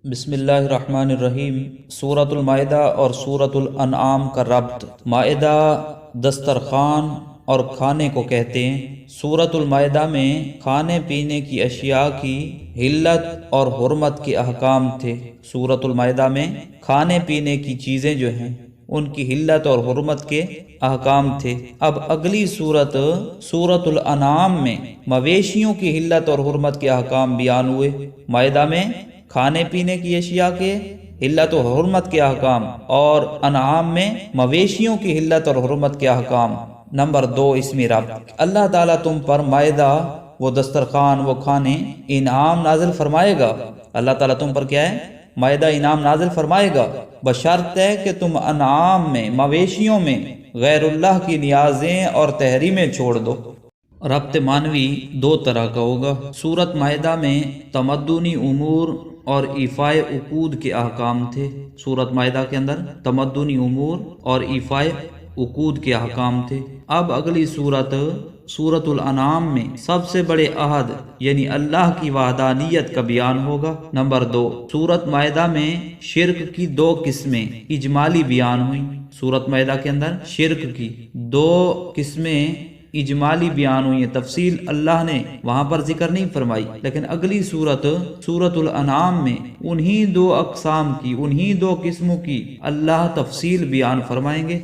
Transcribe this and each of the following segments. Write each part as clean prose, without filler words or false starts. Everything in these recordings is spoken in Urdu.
بسم اللہ الرحمن الرحیم۔ سورۃ المائدہ اور سورۃ الانعام کا ربط۔ مائدہ دسترخوان اور کھانے کو کہتے ہیں۔ سورۃ المائدہ میں کھانے پینے کی اشیاء کی حلت اور حرمت کے احکام تھے۔ سورۃ المائدہ میں کھانے پینے کی چیزیں جو ہیں ان کی حلت اور حرمت کے احکام تھے۔ اب اگلی سورۃ الانعام میں مویشیوں کی حلت اور حرمت کے احکام بیان ہوئے۔ مائدہ میں کھانے پینے کی اشیاء کے حلت و حرمت کے احکام، اور انعام میں مویشیوں کی حلت اور حرمت کے احکام۔ نمبر 2، اسمی ربط۔ اللہ تعالیٰ تم پر مائدہ، وہ دسترخوان، وہ کھانے، انعام نازل فرمائے گا۔ اللہ تعالیٰ تم پر کیا ہے؟ مائدہ انعام نازل فرمائے گا، بشرط ہے کہ تم انعام میں، مویشیوں میں غیر اللہ کی نیازیں اور تحریمیں چھوڑ دو۔ ربط معنوی دو طرح کا ہوگا۔ سورۃ مائدہ میں تمدنی امور اور ایفائے عقود کے احکام تھے۔ سورۃ مائدہ کے اندر تمدنی امور اور ایفائے عقود کے احکام تھے۔ اب اگلی سورۃ الانعام میں سب سے بڑے عہد یعنی اللہ کی وحدانیت کا بیان ہوگا۔ نمبر 2، سورۃ مائدہ میں شرک کی 2 قسمیں اجمالی بیان ہوئیں۔ سورۃ مائدہ کے اندر شرک کی 2 قسمیں اجمالی بیان ہوئی ہیں، تفصیل اللہ نے وہاں پر ذکر نہیں فرمائی، لیکن اگلی سورۃ الانعام میں انہی 2 اقسام کی، انہی 2 قسموں کی اللہ تفصیل بیان فرمائیں گے۔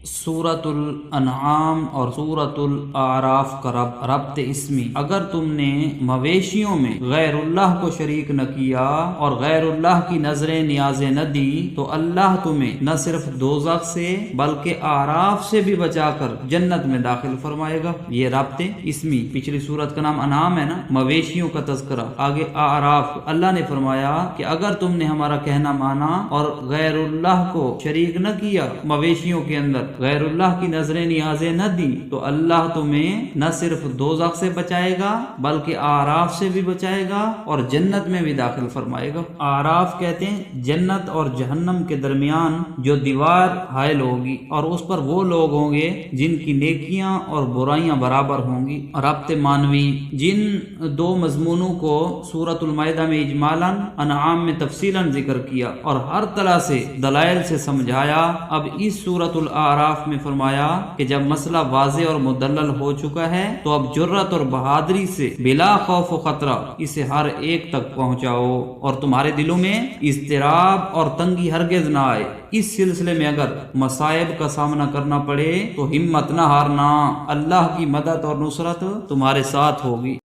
سورۃ الانعام اور سورۃ الاعراف کا ربط اسمی۔ اگر تم نے مویشیوں میں غیر اللہ کو شریک نہ کیا اور غیر اللہ کی نظریں نیازیں نہ دی تو اللہ تمہیں نہ صرف دوزخ سے بلکہ اعراف سے بھی بچا کر جنت میں داخل فرمائے گا۔ یہ ربط اسمی۔ پچھلی سورت کا نام انعام ہے نا، مویشیوں کا تذکرہ، آگے اعراف۔ اللہ نے فرمایا کہ اگر تم نے ہمارا کہنا مانا اور غیر اللہ کو شریک نہ کیا، مویشیوں کے اندر غیر اللہ کی نظریں نیازیں نہ دی، تو اللہ تمہیں نہ صرف دوزخ سے بچائے گا بلکہ اعراف سے بھی بچائے گا اور جنت میں بھی داخل فرمائے گا۔ اعراف کہتے ہیں جنت اور جہنم کے درمیان جو دیوار حائل ہوگی، اور اس پر وہ لوگ ہوں گے جن کی نیکیاں اور برائیاں برابر ہوں گی۔ ربط معنوی۔ جن 2 مضمونوں کو سورۃ المائدہ میں اجمالاً، انعام میں تفصیلاً ذکر کیا اور ہر طرح سے دلائل سے سمجھایا، اب اس سورۃ الاعراف میں فرمایا کہ جب مسئلہ واضح اور مدلل ہو چکا ہے تو اب جرأت اور بہادری سے بلا خوف و خطرہ اسے ہر ایک تک پہنچاؤ، اور تمہارے دلوں میں اضطراب اور تنگی ہرگز نہ آئے۔ اس سلسلے میں اگر مصائب کا سامنا کرنا پڑے تو ہمت نہ ہارنا، اللہ کی مدد اور نصرت تمہارے ساتھ ہوگی۔